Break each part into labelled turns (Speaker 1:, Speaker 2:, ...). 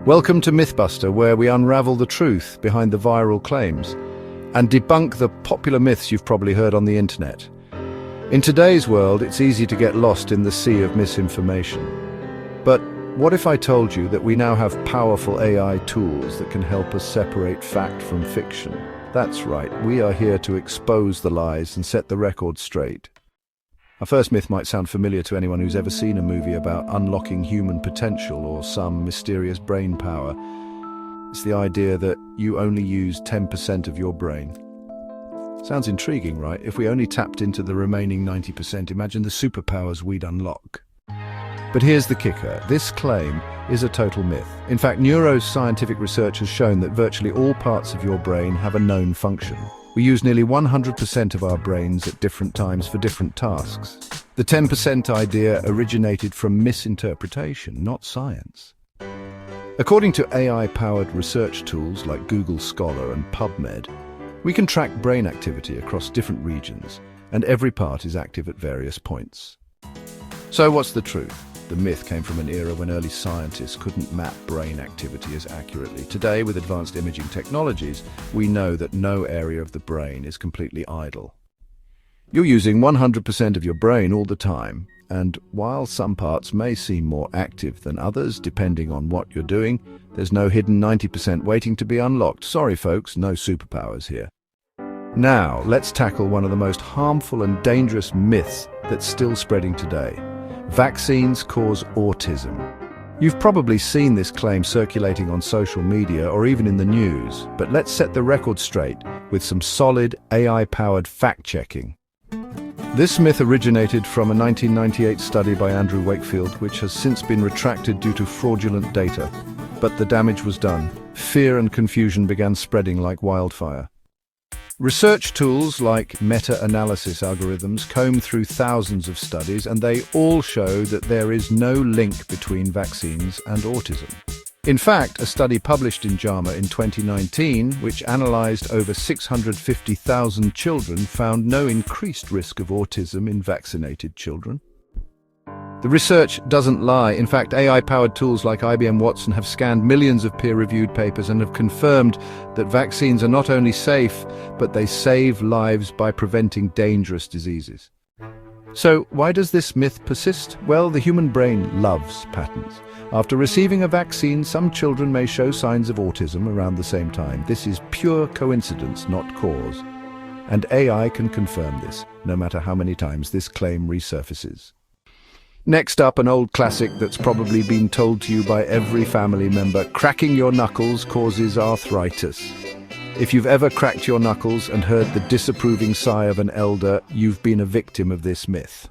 Speaker 1: Welcome to Mythbuster, where we unravel the truth behind the viral claims and debunk the popular myths you've probably heard on the internet. In today's world, it's easy to get lost in the sea of misinformation. But what if I told you that we now have powerful AI tools that can help us separate fact from fiction? That's right, we are here to expose the lies and set the record straight. Our first myth might sound familiar to anyone who's ever seen a movie about unlocking human potential or some mysterious brain power. It's the idea that you only use 10% of your brain. Sounds intriguing, right? If we only tapped into the remaining 90%, imagine the superpowers we'd unlock. But here's the kicker. This claim is a total myth. In fact, neuroscientific research has shown that virtually all parts of your brain have a known function. We use nearly 100% of our brains at different times for different tasks. The 10% idea originated from misinterpretation, not science. According to AI-powered research tools like Google Scholar and PubMed, we can track brain activity across different regions, and every part is active at various points. So what's the truth? The myth came from an era when early scientists couldn't map brain activity as accurately. Today, with advanced imaging technologies, we know that no area of the brain is completely idle. You're using 100% of your brain all the time, and while some parts may seem more active than others, depending on what you're doing, there's no hidden 90% waiting to be unlocked. Sorry folks, no superpowers here. Now, let's tackle one of the most harmful and dangerous myths that's still spreading today. Vaccines cause autism. You've probably seen this claim circulating on social media or even in the news, but let's set the record straight with some solid AI-powered fact-checking. This myth originated from a 1998 study by Andrew Wakefield, which has since been retracted due to fraudulent data. But the damage was done. Fear and confusion began spreading like wildfire. Research tools like meta-analysis algorithms comb through thousands of studies, and they all show that there is no link between vaccines and autism. In fact, a study published in JAMA in 2019, which analyzed over 650,000 children, found no increased risk of autism in vaccinated children. The research doesn't lie. In fact, AI-powered tools like IBM Watson have scanned millions of peer-reviewed papers and have confirmed that vaccines are not only safe, but they save lives by preventing dangerous diseases. So, why does this myth persist? Well, the human brain loves patterns. After receiving a vaccine, some children may show signs of autism around the same time. This is pure coincidence, not cause. And AI can confirm this, no matter how many times this claim resurfaces. Next up, an old classic that's probably been told to you by every family member. Cracking your knuckles causes arthritis. If you've ever cracked your knuckles and heard the disapproving sigh of an elder, you've been a victim of this myth.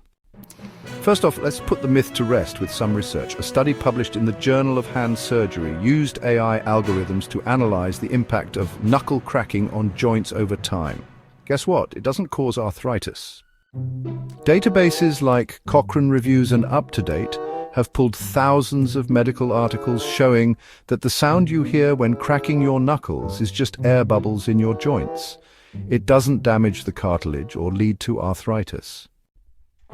Speaker 1: First off, let's put the myth to rest with some research. A study published in the Journal of Hand Surgery used AI algorithms to analyze the impact of knuckle cracking on joints over time. Guess what? It doesn't cause arthritis. Databases like Cochrane Reviews and UpToDate have pulled thousands of medical articles showing that the sound you hear when cracking your knuckles is just air bubbles in your joints. It doesn't damage the cartilage or lead to arthritis.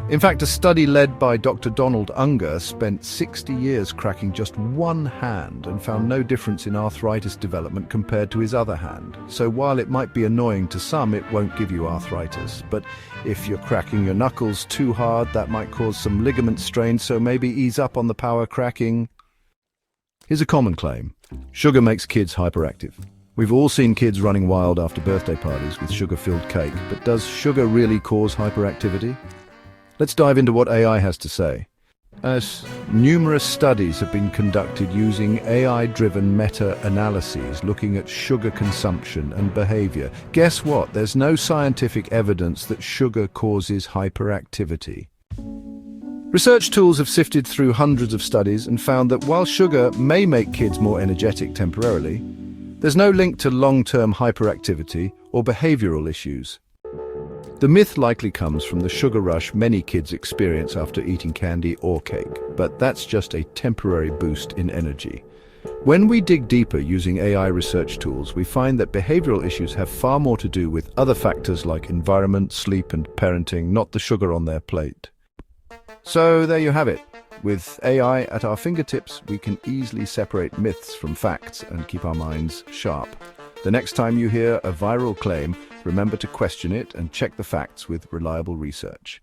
Speaker 1: In fact, a study led by Dr. Donald Unger spent 60 years cracking just one hand and found no difference in arthritis development compared to his other hand. So while it might be annoying to some, it won't give you arthritis. But if you're cracking your knuckles too hard, that might cause some ligament strain, so maybe ease up on the power cracking. Here's a common claim. Sugar makes kids hyperactive. We've all seen kids running wild after birthday parties with sugar-filled cake, but does sugar really cause hyperactivity? Let's dive into what AI has to say. As numerous studies have been conducted using AI-driven meta-analyses looking at sugar consumption and behavior. Guess what? There's no scientific evidence that sugar causes hyperactivity. Research tools have sifted through hundreds of studies and found that while sugar may make kids more energetic temporarily, there's no link to long-term hyperactivity or behavioral issues. The myth likely comes from the sugar rush many kids experience after eating candy or cake, but that's just a temporary boost in energy. When we dig deeper using AI research tools, we find that behavioral issues have far more to do with other factors like environment, sleep, and parenting, not the sugar on their plate. So there you have it. With AI at our fingertips, we can easily separate myths from facts and keep our minds sharp. The next time you hear a viral claim, remember to question it and check the facts with reliable research.